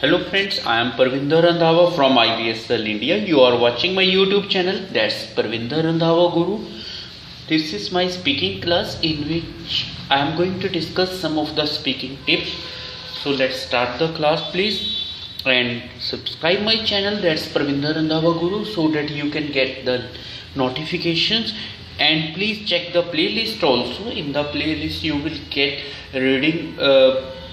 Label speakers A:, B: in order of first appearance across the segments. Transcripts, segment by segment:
A: Hello friends, I am Parvinder Randhawa from IBSL India. You are watching my YouTube channel, that's Parvinder Randhawa Guru. This is my speaking class in which I am going to discuss some of the speaking tips. So let's start the class please, and subscribe my channel, that's Parvinder Randhawa Guru, so that you can get the notifications. And please check the playlist also. In the playlist you will get reading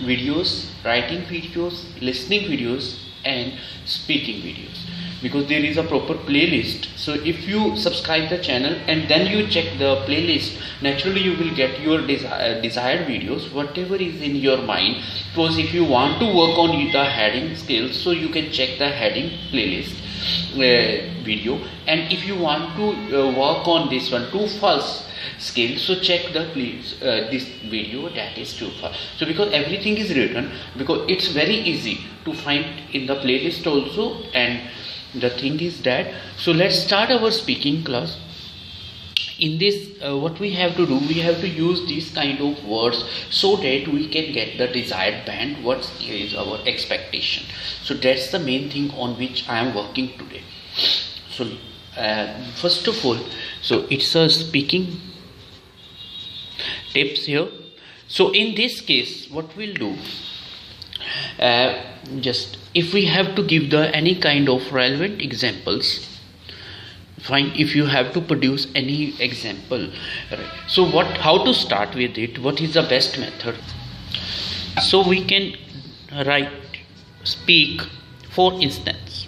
A: videos, writing videos, listening videos and speaking videos, because there is a proper playlist. So if you subscribe the channel and then you check the playlist, naturally you will get your desired videos, whatever is in your mind. Because if you want to work on the heading skills, so you can check the heading playlist video, and if you want to work on this one, true false scale, so check the this video, that is true false. So because everything is written, because it's very easy to find in the playlist also. And the thing is that, so let's start our speaking class. In this what we have to do, we have to use these kind of words so that we can get the desired band, what is our expectation. So that's the main thing on which I am working today. So first of all, so it's a speaking tips here. So in this case what we'll do, just if we have to give the any kind of relevant examples, fine. If you have to produce any example, right? So how to start with it, what is the best method? So we can speak, for instance,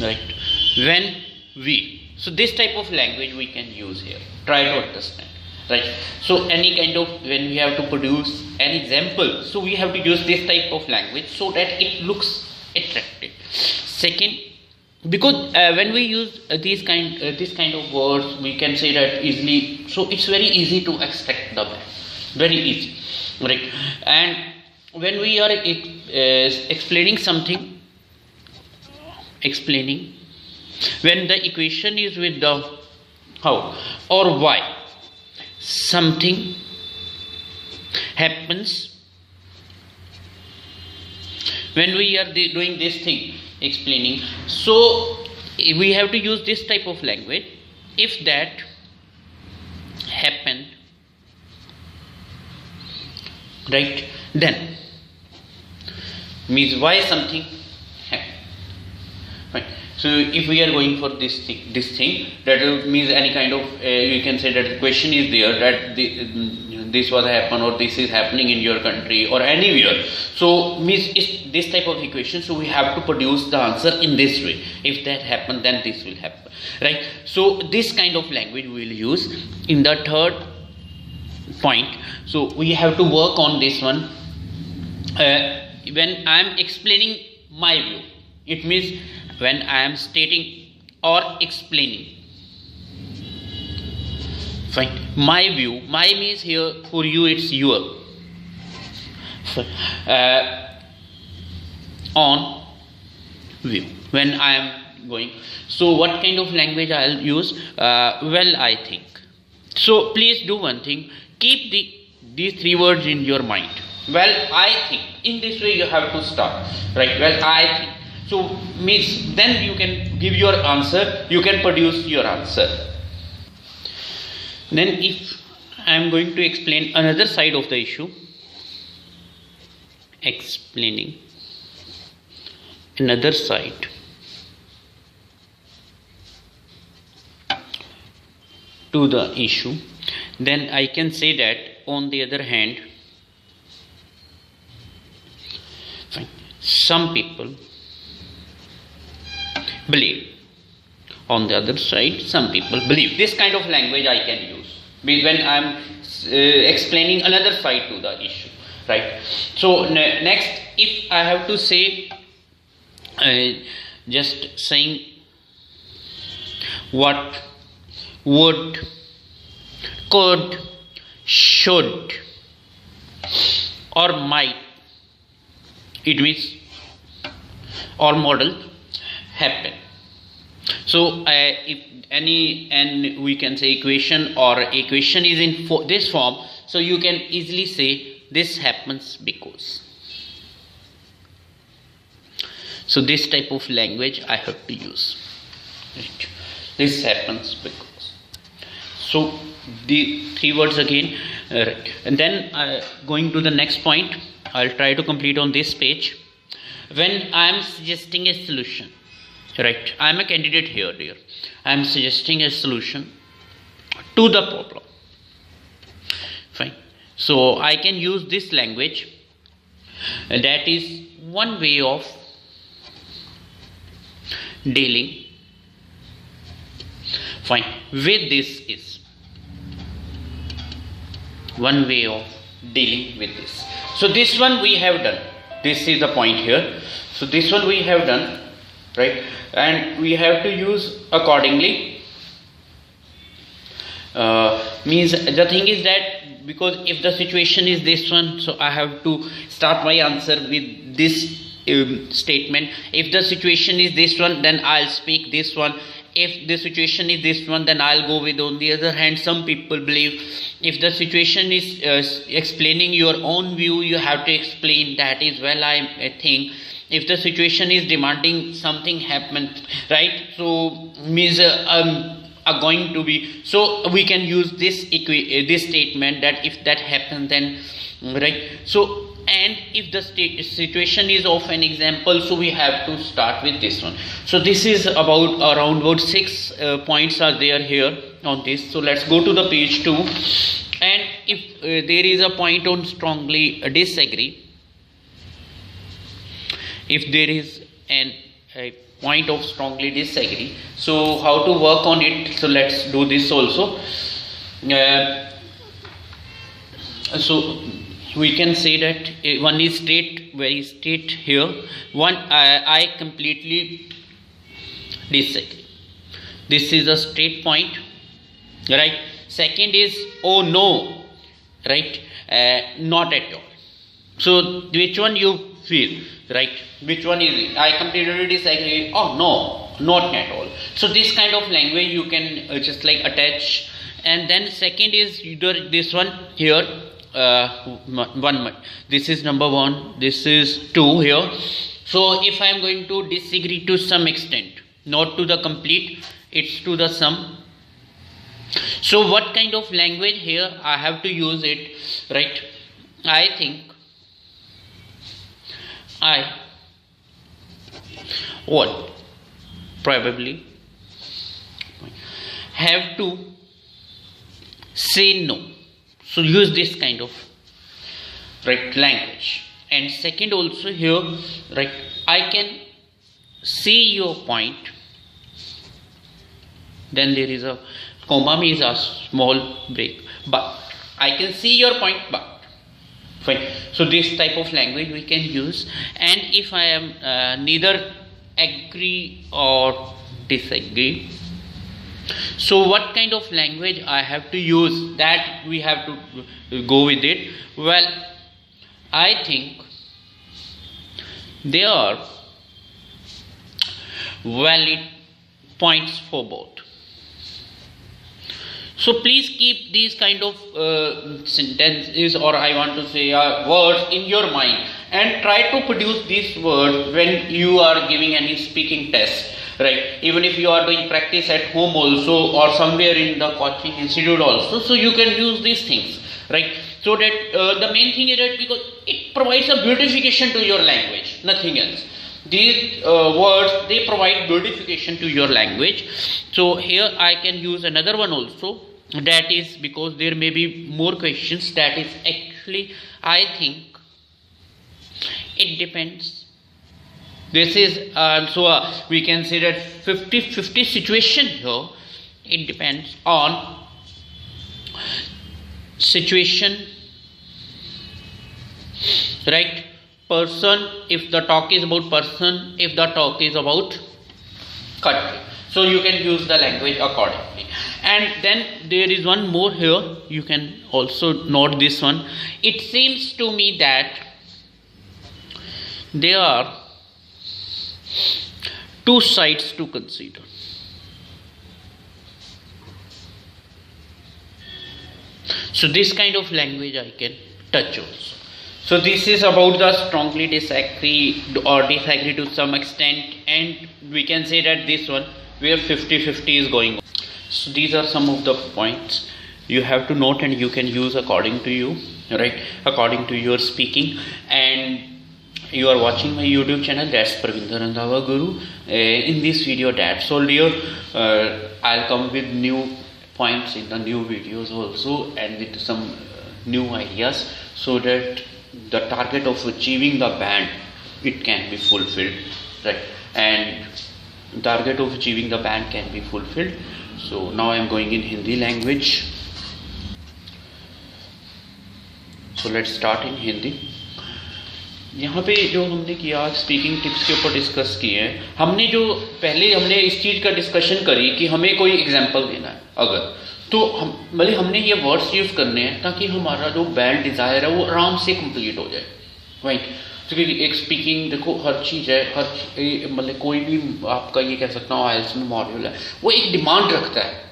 A: right, when we, so this type of language we can use here, try to understand, right? So any kind of, when we have to produce an example, so we have to use this type of language so that it looks attractive. Second, because when we use this kind of words, we can say that easily, so it's very easy to extract the band, very easy, right? And when we are explaining something, when the equation is with the how or why something happens, when we are doing this thing, explaining, so we have to use this type of language. If that happened, right, then means why something happened, right? So if we are going for this thing, that means any kind of you can say that the question is there, that this was happen or this is happening in your country or anywhere. So means it's this type of equation, so we have to produce the answer in this way. If that happen, then this will happen, right? So this kind of language we will use. In the third point, so we have to work on this one. When I am explaining my view, it means when I am stating or explaining, fine, my view, my means here for you it's your, on view, when I am going. So what kind of language I'll use? Well, I think. So please do one thing, keep these three words in your mind. Well, I think. In this way you have to start, right? Well, I think. So means then you can give your answer, you can produce your answer. Then if I am going to explain another side of the issue, explaining another side to the issue, then I can say that on the other hand, fine, some people believe, on the other side some people believe. This kind of language I can use when I am explaining another side to the issue, right? So next, if I have to say, just saying what, would, could, should or might, it means or model happen. So if any, and we can say equation, or equation is in this form, so you can easily say this happens because. So this type of language I have to use. Right. This happens because. So the three words again. Right. And then going to the next point, I'll try to complete on this page. When I am suggesting a solution, right? I am a candidate here, dear. I am suggesting a solution to the problem. Fine. So I can use this language. That is one way of dealing. Fine. With this is one way of dealing with this. So this one we have done. This is the point here. So this one we have done, right? And we have to use accordingly. Means the thing is that because if the situation is this one, so I have to start my answer with this statement. If the situation is this one, then I'll speak this one. If the situation is this one, then I'll go with. On the other hand, some people believe if the situation is explaining your own view, you have to explain that as well. I think if the situation is demanding something happen, right? So means are going to be, so we can use this this statement that if that happens, then right. So and if the situation is of an example, so we have to start with this one. So this is around about 6 points are there here on this. So let's go to the page 2, and if there is a point on strongly disagree, if there is a point of strongly disagree, so how to work on it? So let's do this also. So we can say that one is very straight here. One, I completely disagree. This is a straight point, right? Second is, oh no, right? Not at all. So which one you feel, right? Which one is it? I completely disagree. Oh no, not at all. So this kind of language you can just like attach. And then second is either this one here. This is number 1, this is 2 here. So if I am going to disagree to some extent, not to the complete, it's to the some. So what kind of language here I have to use it, right? I think I would probably have to say no. So use this kind of right language. And second also here, right, I can see your point. Then there is a comma, means a small break. But I can see your point, but fine. So this type of language we can use. And if I am neither agree or disagree, so what kind of language I have to use, that we have to go with it. Well, I think there are valid points for both. So please keep these kind of sentences, or I want to say words in your mind, and try to produce these words when you are giving any speaking test. Right, even if you are doing practice at home also, or somewhere in the coaching institute also, so you can use these things, right? So that the main thing is that because it provides a beautification to your language, nothing else. These words, they provide beautification to your language. So here I can use another one also, that is because there may be more questions, that is actually I think it depends. This is so we can say that 50-50 situation here. It depends on situation, right? Person, if the talk is about person, if the talk is about country. So you can use the language accordingly. And then there is one more here. You can also note this one. It seems to me that there are two sides to consider. So this kind of language I can touch also. So this is about the strongly disagree or disagree to some extent, and we can say that this one where 50-50 is going on. So these are some of the points you have to note and you can use according to you, right, according to your speaking. And you are watching my YouTube channel, that's Parvinder Randhawa Guru. In this video, that's all dear. I'll come with new points in the new videos also, and with some new ideas, so that the target of achieving the band, it can be fulfilled, right, and target of achieving the band can be fulfilled. So now I am going in Hindi language. So let's start in Hindi. यहाँ पे जो हमने किया आज speaking tips के ऊपर discuss किए हैं, हमने जो पहले हमने इस चीज़ का डिस्कशन करी कि हमें कोई एग्जांपल देना है अगर, तो हम मतलब हमने ये वर्ड्स यूज़ करने हैं ताकि हमारा जो बैंड डिज़ायर है वो आराम से कंप्लीट हो जाए, राइट। तो क्योंकि एक स्पीकिंग देखो हर चीज़ है, हर मतलब कोई भी आपका ये कह सकता हूँ आइल्स में मॉड्यूल है, वो एक डिमांड रखता है,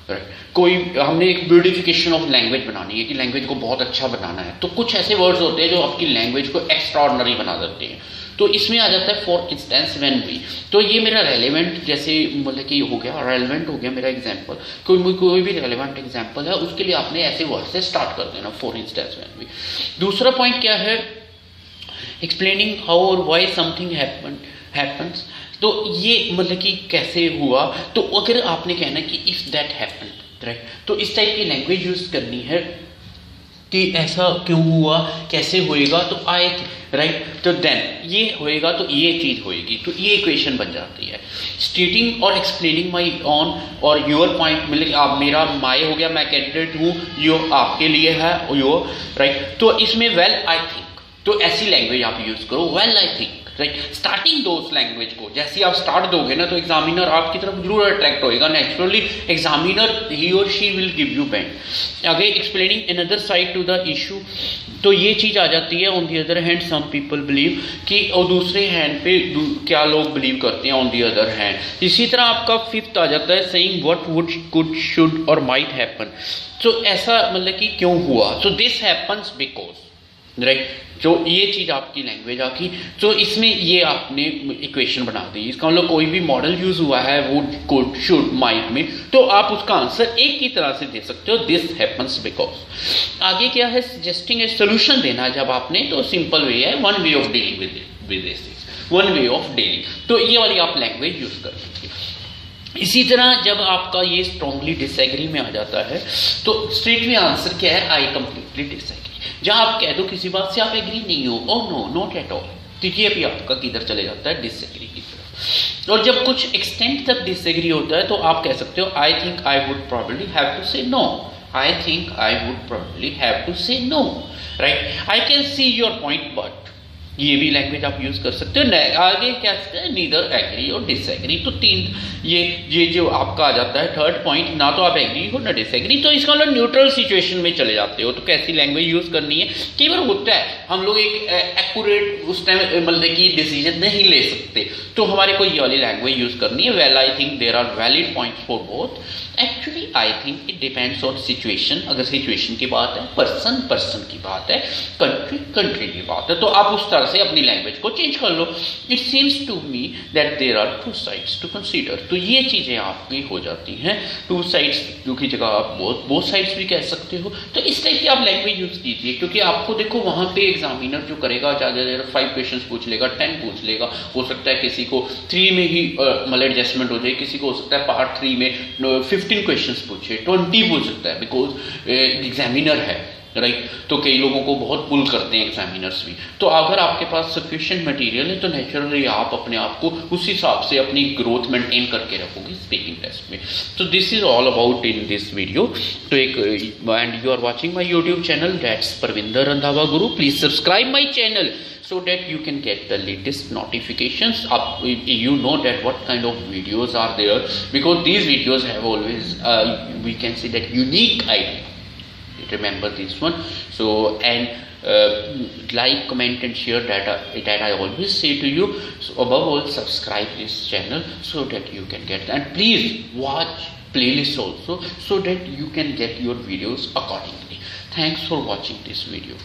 A: राइट। कोई हमने एक ब्यूटिफिकेशन ऑफ लैंग्वेज बनानी है कि लैंग्वेज को बहुत अच्छा बनाना है, तो कुछ ऐसे वर्ड्स होते हैं जो आपकी लैंग्वेज को एक्स्ट्राऑर्डिनरी बना देते हैं। तो इसमें आ जाता है फॉर इंस्टेंस व्हेन वी, तो ये मेरा रेलेवेंट जैसे मतलब कि हो गया, रेलेवेंट हो गया मेरा एग्जांपल। कोई भी रेलेवेंट एग्जांपल है उसके लिए आपने ऐसे वर्ड से स्टार्ट कर देना, फॉर इंस्टेंस व्हेन वी। दूसरा पॉइंट क्या है, एक्सप्लेनिंग हाउ और व्हाई समथिंग हैपन्स। तो ये मतलब कि कैसे हुआ, तो अगर आपने कहना कि इफ दैट हैपन, राइट, तो इस टाइप की लैंग्वेज यूज करनी है कि ऐसा क्यों हुआ, कैसे होएगा, तो आई, राइट, तो देन ये होएगा तो ये चीज होएगी, तो ये इक्वेशन बन जाती है। स्टेटिंग और एक्सप्लेनिंग माई ऑन और योर पॉइंट, मतलब आप मेरा माई हो गया, मैं कैंडिडेट हूँ, यो आपके लिए है योर, राइट। तो इसमें वेल आई थिंक, तो ऐसी लैंग्वेज आप यूज करो, well I think, right. Starting दो उस लैंग्वेज को, जैसे आप स्टार्ट दोगे ना तो एग्जामिनर आपकी तरफ जरूर अट्रैक्ट होएगा, नेचुरली एग्जामिनर ही और she will give you band. आगे explaining another side to the issue, तो ये चीज आ जाती है। On the other hand some people believe कि, और दूसरे हैंड पे क्या लोग बिलीव करते हैं ऑन द अदर हैंड। इसी तरह आपका फिफ्थ आ जाता है saying what would could should और माइट हैपन। तो ऐसा मतलब कि क्यों हुआ, so this happens because, right. जो ये चीज आपकी लैंग्वेज आकी, तो इसमें ये आपने इक्वेशन बना दी। इसका मतलब कोई भी मॉडल यूज हुआ है वुड कुड शुड माइट में, तो आप उसका आंसर एक ही तरह से दे सकते हो, दिस हैपन्स बिकॉज। आगे क्या है, सजेस्टिंग ए सोल्यूशन देना जब आपने, तो सिंपल वे है, one way of dealing with this, one way of dealing, तो ये वाली आप लैंग्वेज यूज कर सकते हो। इसी तरह जब आपका ये स्ट्रांगली डिसएग्री में आ जाता है, तो स्ट्रेट में आंसर क्या है, आई कंप्लीटली डिसएग्री। जहां आप कह दो किसी बात से आप एग्री नहीं हो, oh no not at all, तो ये भी आपका किधर चले जाता है, डिसएग्री की तरफ। और जब कुछ एक्सटेंट तक डिसएग्री होता है तो आप कह सकते हो I think I would probably have to say no, I think I would probably have to say no, right. I can see your point but, ये भी लैंग्वेज आप यूज कर सकते हो। आगे क्या है, नीदर एग्री और डिसएग्री, तो तीन ये जो आपका आ जाता है थर्ड पॉइंट, ना तो आप एग्री हो ना डिसएग्री, तो इसका मतलब न्यूट्रल सिचुएशन में चले जाते हो। तो कैसी लैंग्वेज यूज करनी है, कई बार होता है हम लोग एक एक्यूरेट उस टाइम मतलब कि डिसीजन नहीं ले सकते, तो हमारे को ये वाली लैंग्वेज यूज करनी है, well I think there are valid points for both, actually I think it depends on situation, अगर सिचुएशन की बात है, पर्सन की बात है, कंट्री की बात है, तो आप उस तरह से अपनी लैंग्वेज को चेंज कर लो। It seems to me that there are two sides to consider, तो ये चीजें आपकी हो जाती हैं। टू साइड्स जो की जगह आप बोथ साइड्स भी कह सकते हो, तो इस टाइप की आप लैंग्वेज यूज कीजिए, क्योंकि आपको देखो वहां पे एग्जामिनर जो करेगा ज्यादा 5 क्वेश्चन पूछ लेगा, 10 पूछ लेगा, हो सकता है किसी को 3 में ही मतलब एडजस्टमेंट हो जाए, किसी को हो सकता है पार्ट 3 में 15 क्वेश्चंस पूछे, 20 पूछ सकता है, बिकॉज एग्जामिनर है, राइट। तो कई लोगों को बहुत पुल करते हैं एग्जामिनर्स भी, तो अगर आपके पास सफिशिएंट मटेरियल है तो नेचुरली आप अपने आप को उस हिसाब से अपनी ग्रोथ मेंटेन करके रखोगे स्पीकिंग टेस्ट में। तो this is all about in this video. तो एक and you are watching my YouTube channel, that's Parvinder Randhawa Guru. Please subscribe my channel so that you can get the latest notifications up. You know that what kind of videos are there, because these videos have always we can say that unique idea. Remember this one. So and like, comment and share, that I always say to you. So above all, subscribe this channel so that you can get, and please watch playlists also so that you can get your videos accordingly. Thanks for watching this video.